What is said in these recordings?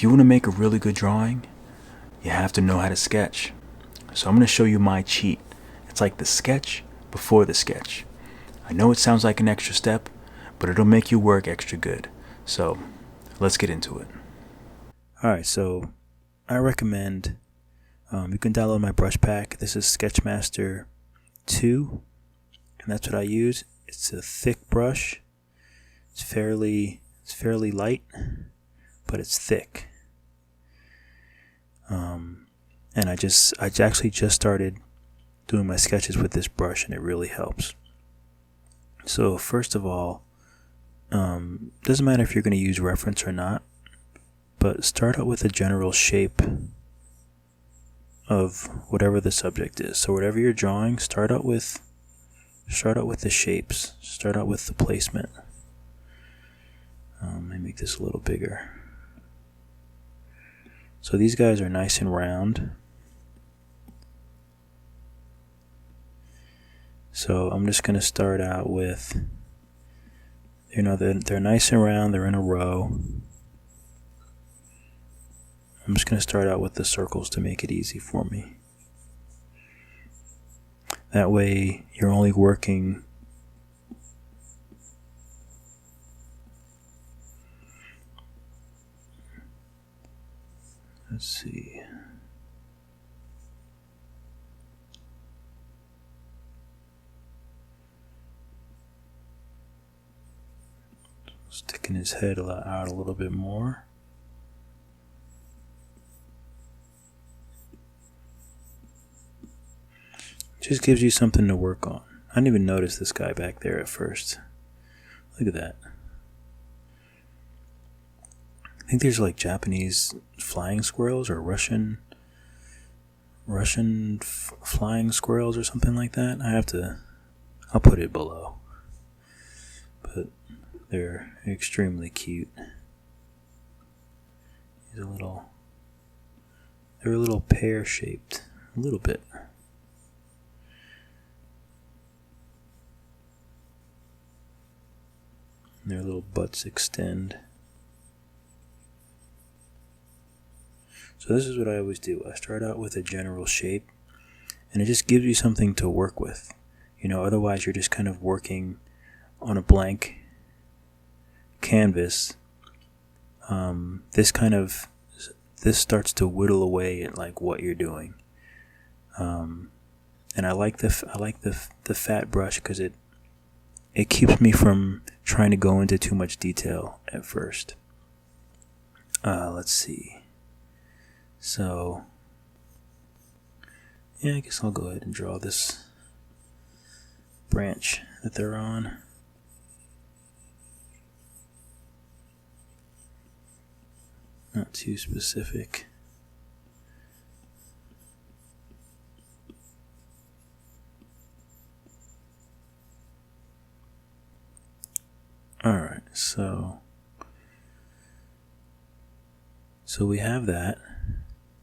you want to make a really good drawing, you have to know how to sketch. So I'm going to show you my cheat. It's like the sketch before the sketch. I know it sounds like an extra step, but it'll make you work extra good. So let's get into it. Alright, so I recommend you can download my brush pack. This is Sketchmaster 2, and that's what I use. It's a thick brush. It's fairly light, but it's thick. And I actually just started doing my sketches with this brush, and it really helps. So first of all, doesn't matter if you're going to use reference or not, but start out with a general shape of whatever the subject is. So whatever you're drawing, start out with the shapes. Start out with the placement. Let me make this a little bigger. So these guys are nice and round. So I'm just going to start out with, they're nice and round, they're in a row. I'm just going to start out with the circles to make it easy for me. That way you're only working let's see. Sticking his head out a little bit more. Just gives you something to work on. I didn't even notice this guy back there at first. Look at that. I think there's like Japanese flying squirrels or Russian flying squirrels or something like that. I'll put it below. But they're extremely cute. They're a little pear-shaped, a little bit. Their little butts extend. So this is what I always do. I start out with a general shape, and it just gives you something to work with. Otherwise you're just kind of working on a blank canvas. This starts to whittle away at like what you're doing. And I like the fat brush because it keeps me from trying to go into too much detail at first. Let's see. So, yeah, I guess I'll go ahead and draw this branch that they're on. Not too specific. Alright, so we have that.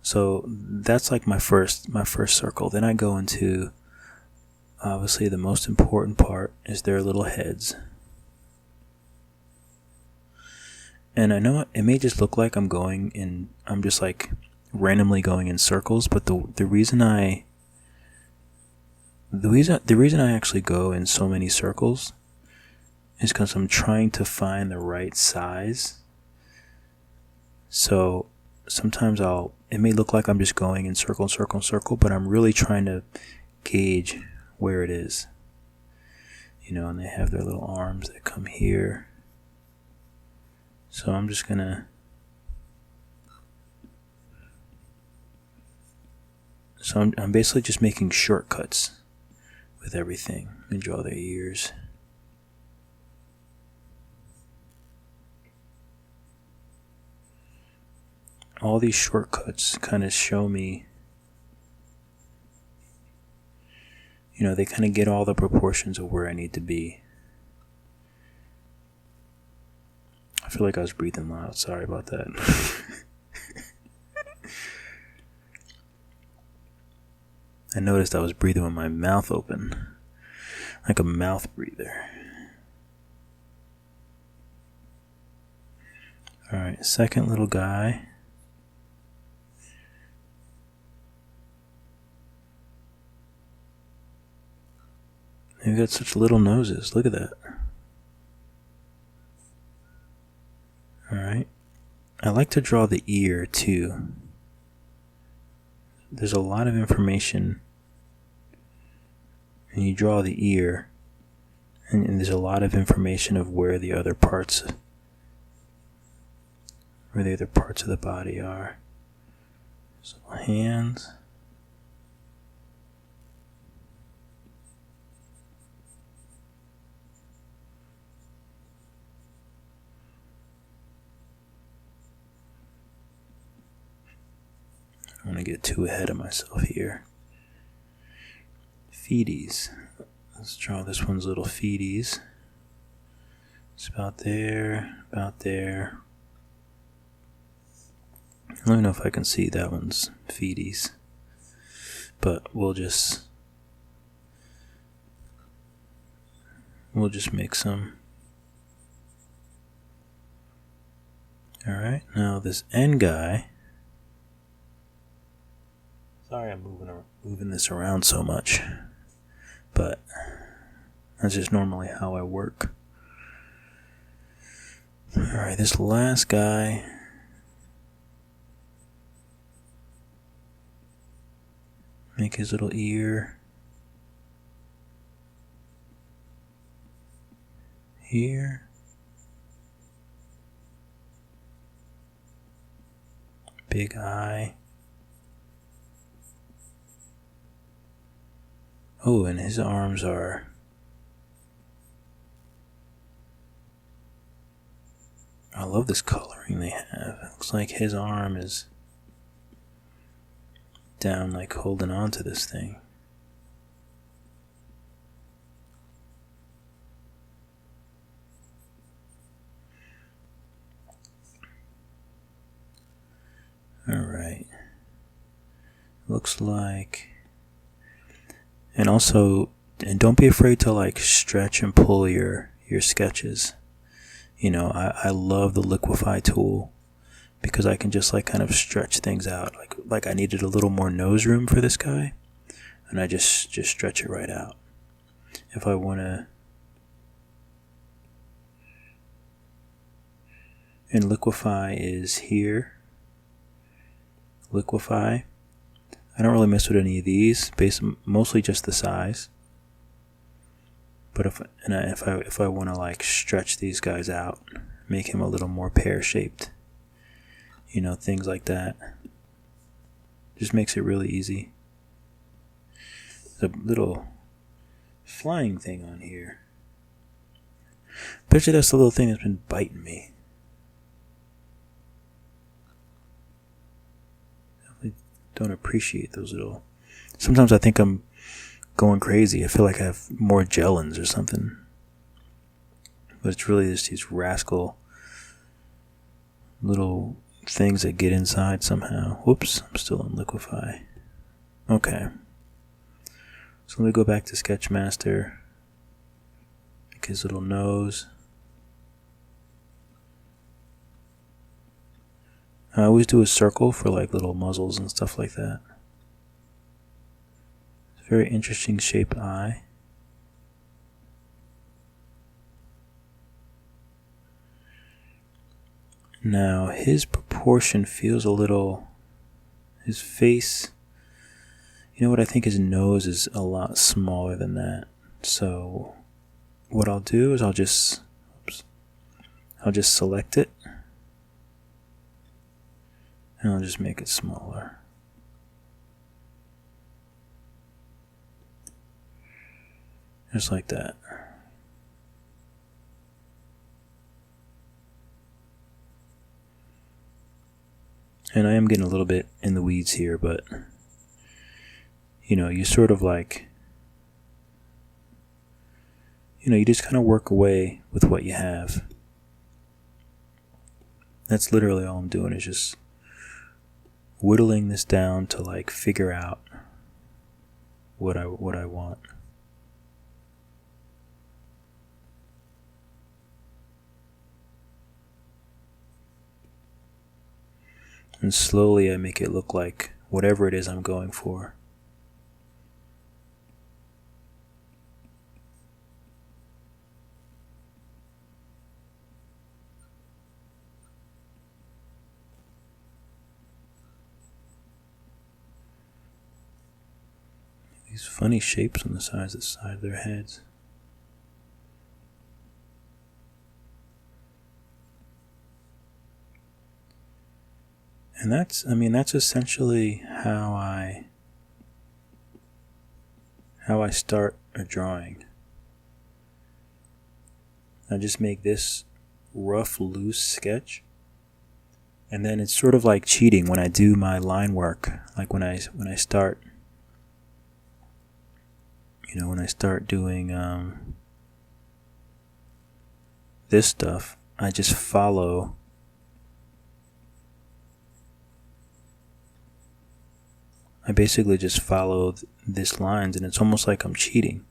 So that's like my first circle. Then I go into, obviously the most important part is their little heads. And I know it may just look like I'm just like randomly going in circles, but the reason I actually go in so many circles is because I'm trying to find the right size. So sometimes it may look like I'm just going in circle, but I'm really trying to gauge where it is. And they have their little arms that come here. So I'm just gonna, I'm basically just making shortcuts with everything. And draw their ears. All these shortcuts kind of show me, they kind of get all the proportions of where I need to be. I feel like I was breathing loud. Sorry about that. I noticed I was breathing with my mouth open, like a mouth breather. Alright, second little guy. They've got such little noses. Look at that. Alright. I like to draw the ear too. There's a lot of information. And you draw the ear, and there's a lot of information of where the other parts of the body are. So hands. I don't want to get too ahead of myself here. Feeties. Let's draw this one's little feeties. It's about there, about there. Let me know if I can see that one's feeties. But we'll just make some. Alright, now this end guy. Sorry I'm moving this around so much. But that's just normally how I work. Alright, this last guy. Make his little ear. Here. Big eye. Oh, and his arms are... I love this coloring they have. It looks like his arm is down, like holding on to this thing. Alright. Looks like... And also, and don't be afraid to like stretch and pull your sketches. You know, I love the liquify tool because I can just like kind of stretch things out. Like I needed a little more nose room for this guy, and I just stretch it right out. If I want to, and liquify is here. Liquify. I don't really mess with any of these, mostly just the size. But if I want to like stretch these guys out, make him a little more pear-shaped, you know, things like that, just makes it really easy. There's a little flying thing on here. Bet you that's the little thing that's been biting me. Don't appreciate those little... Sometimes I think I'm going crazy. I feel like I have more gellins or something. But it's really just these rascal little things that get inside somehow. Whoops, I'm still on liquify. Okay. So let me go back to Sketchmaster. Make his little nose. I always do a circle for like little muzzles and stuff like that. It's a very interesting shaped eye. Now his proportion feels a little... His face... You know what, I think his nose is a lot smaller than that. So what I'll do is I'll just select it. And I'll just make it smaller. Just like that. And I am getting a little bit in the weeds here, but you know, you sort of like, you know, you just kind of work away with what you have. That's literally all I'm doing, is just whittling this down to like figure out what I want. And slowly I make it look like whatever it is I'm going for. these funny shapes on the side of their heads. And that's essentially how I start a drawing. I just make this rough, loose sketch, and then it's sort of like cheating when I do my line work. Like when I start, when I start doing this stuff, I just follow. I basically just follow this lines, and it's almost like I'm cheating.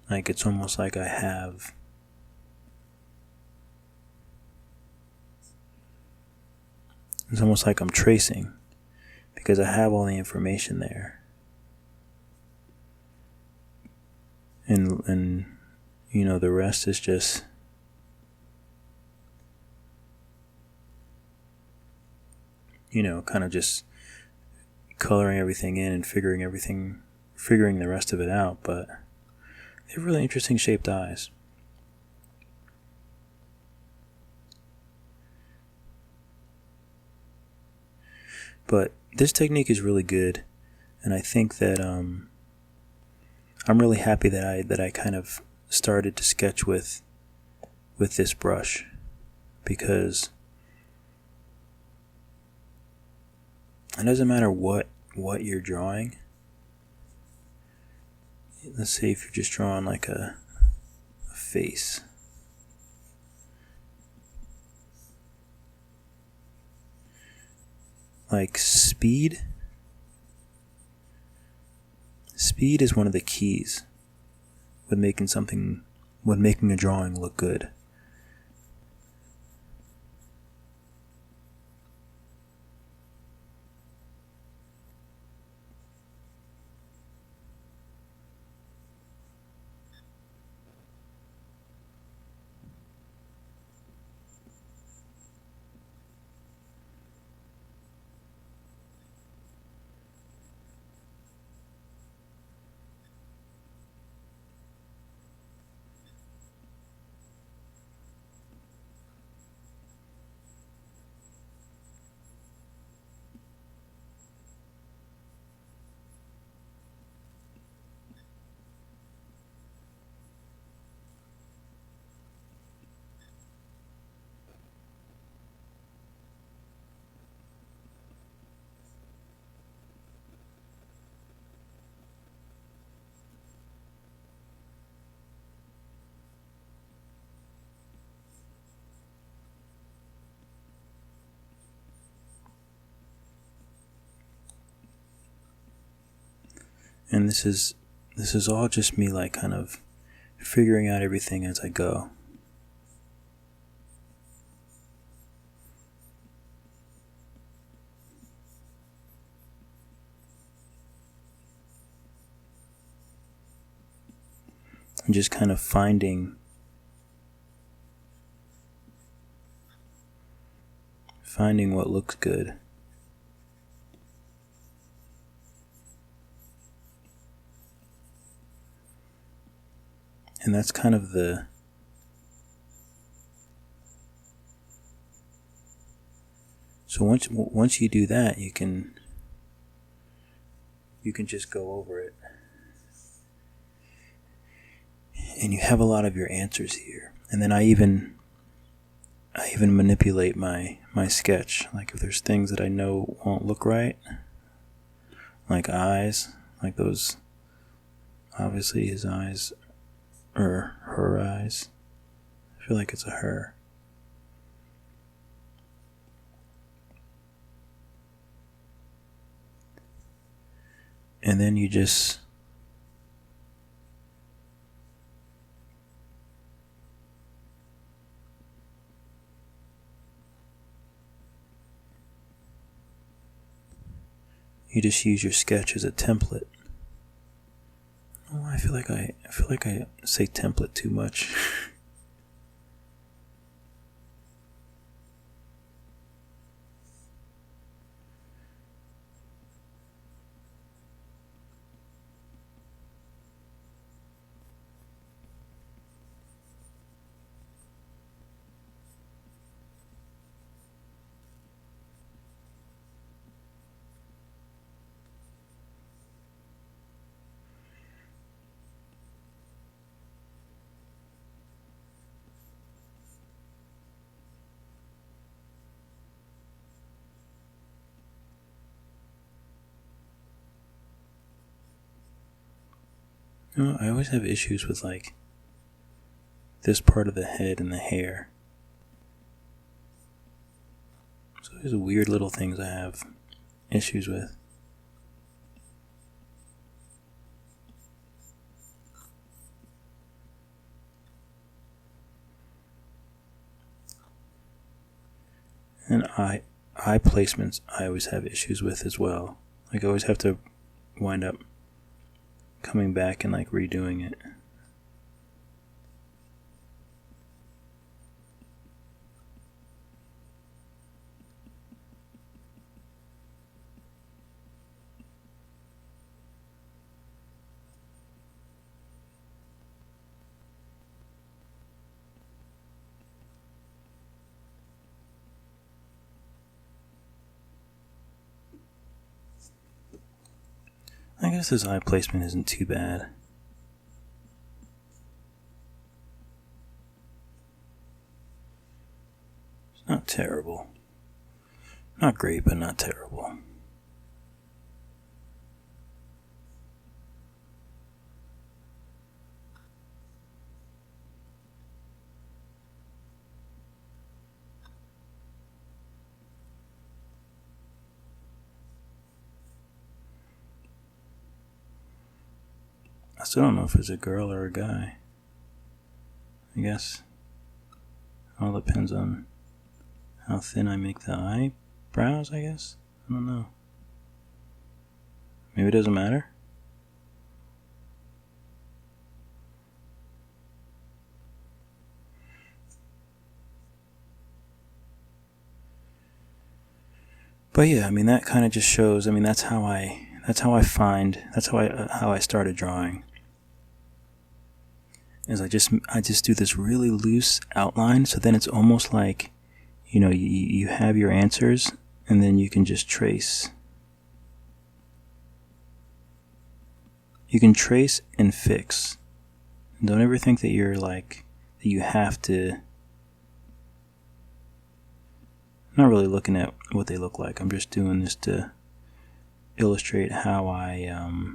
Like it's almost like I have it's almost like I'm tracing, because I have all the information there. And the rest is just kind of just coloring everything in and figuring the rest of it out. But they have really interesting shaped eyes. But this technique is really good, and I think that I'm really happy that I kind of started to sketch with this brush, because it doesn't matter what you're drawing. Let's say if you're just drawing like a face. Like speed is one of the keys with making a drawing look good. And this is all just me, like, kind of figuring out everything as I go. I'm just kind of finding what looks good. And that's kind of so once you do that, you can just go over it. And you have a lot of your answers here. And then I even manipulate my sketch. Like if there's things that I know won't look right, like eyes, like those, obviously his eyes, or her eyes. I feel like it's a her. And then you just use your sketch as a template. Oh, I feel like I say template too much. You know, I always have issues with like this part of the head and the hair. So there's weird little things I have issues with. And eye placements I always have issues with as well. Like I always have to wind up coming back and like redoing it. I guess this eye placement isn't too bad. It's not terrible. Not great, but not terrible. I still don't know if it's a girl or a guy. I guess it all depends on how thin I make the eyebrows, I guess. I don't know. Maybe it doesn't matter. But yeah, I mean that kind of just shows. I mean that's how I started drawing. Is I just do this really loose outline, so then it's almost like, you know, you have your answers, and then you can just trace. You can trace and fix. And don't ever think that you're like that you have to. I'm not really looking at what they look like. I'm just doing this to illustrate how I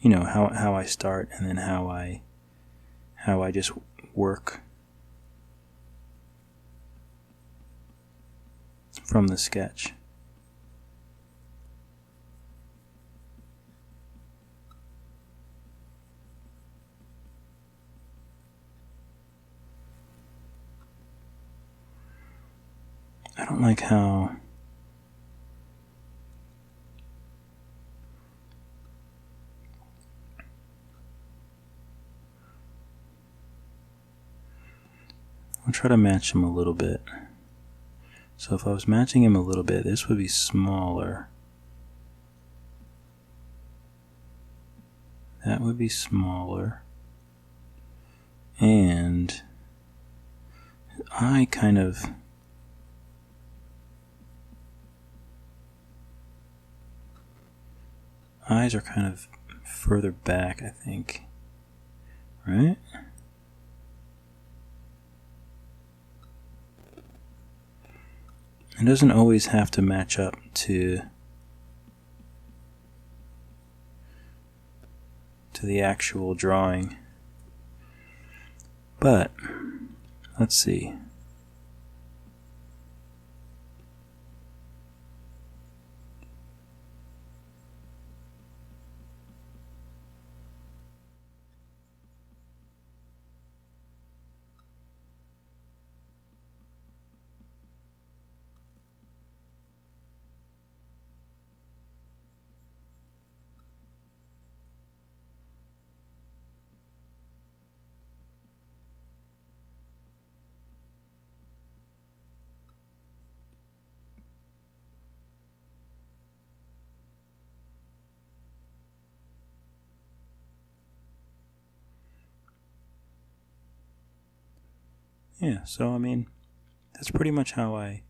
you know, how I start, and then how I just work from the sketch. I don't like how I'll try to match him a little bit. So if I was matching him a little bit, this would be smaller. That would be smaller. And I kind of eyes are kind of further back, I think. Right? It doesn't always have to match up to the actual drawing. But let's see. Yeah, so I mean, that's pretty much how I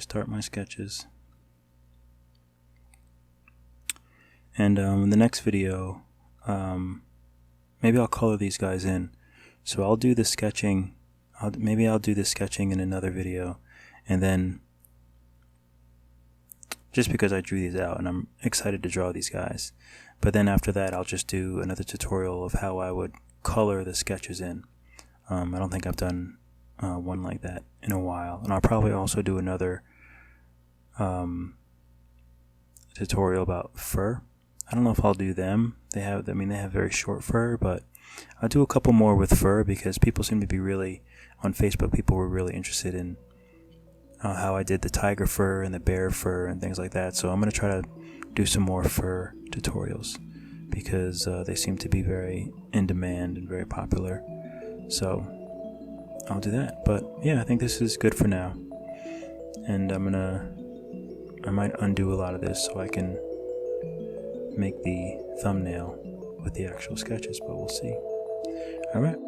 start my sketches. And in the next video, maybe I'll color these guys in. So I'll do the sketching maybe I'll do the sketching in another video, and then just because I drew these out and I'm excited to draw these guys. But then after that, I'll just do another tutorial of how I would color the sketches in. I don't think I've done one like that in a while, and I'll probably also do another tutorial about fur. I don't know if I'll do them. They have very short fur, but I'll do a couple more with fur because people seem to be really, on Facebook, people were really interested in how I did the tiger fur and the bear fur and things like that. So I'm going to try to do some more fur tutorials because they seem to be very in demand and very popular. So I'll do that. But yeah, I think this is good for now. And I might undo a lot of this so I can make the thumbnail with the actual sketches, but we'll see. Alright.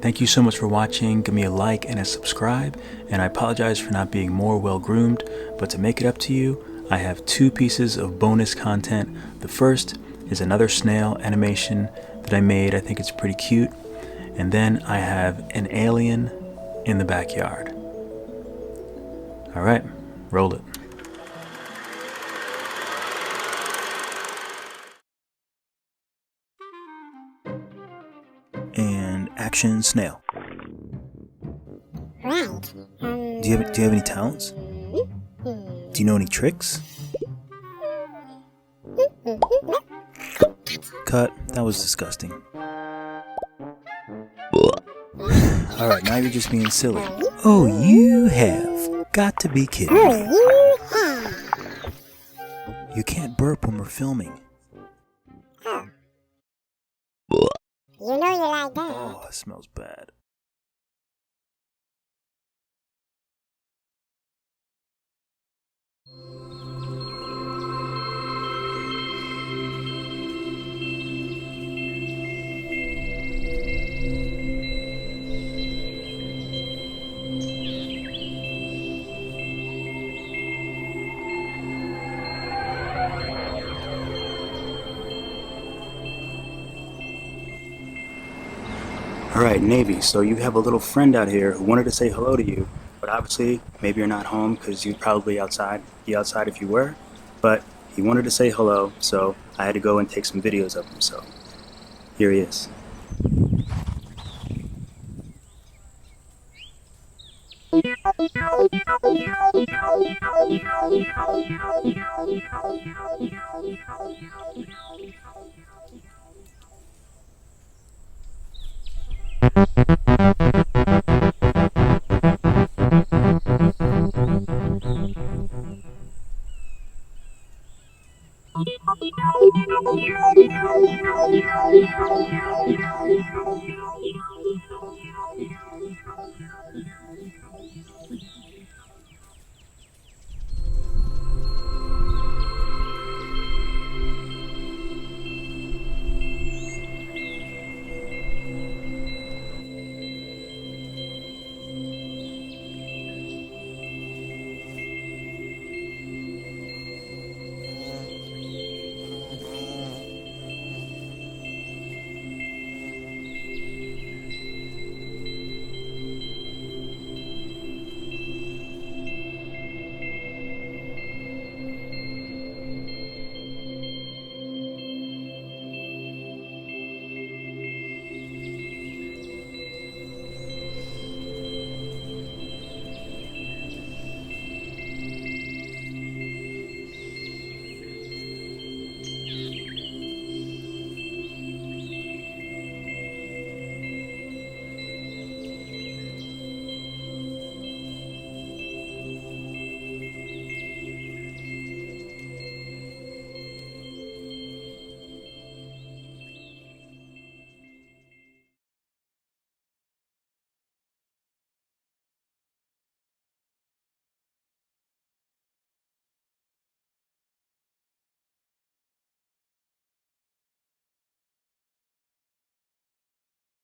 Thank you so much for watching. Give me a like and a subscribe, and I apologize for not being more well groomed, but to make it up to you, I have 2 pieces of bonus content. The first is another snail animation that I made. I think it's pretty cute. And then I have an alien in the backyard. Alright, roll it. And action, snail. Right. Do you have any talents? Do you know any tricks? Cut. That was disgusting. Alright, now you're just being silly. Oh, you have got to be kidding me. You have. You can't burp when we're filming. You know you like that. Oh, it smells bad. Alright, Navy, so you have a little friend out here who wanted to say hello to you, but obviously, maybe you're not home because you'd probably be outside if you were, but he wanted to say hello, so I had to go and take some videos of him, so here he is.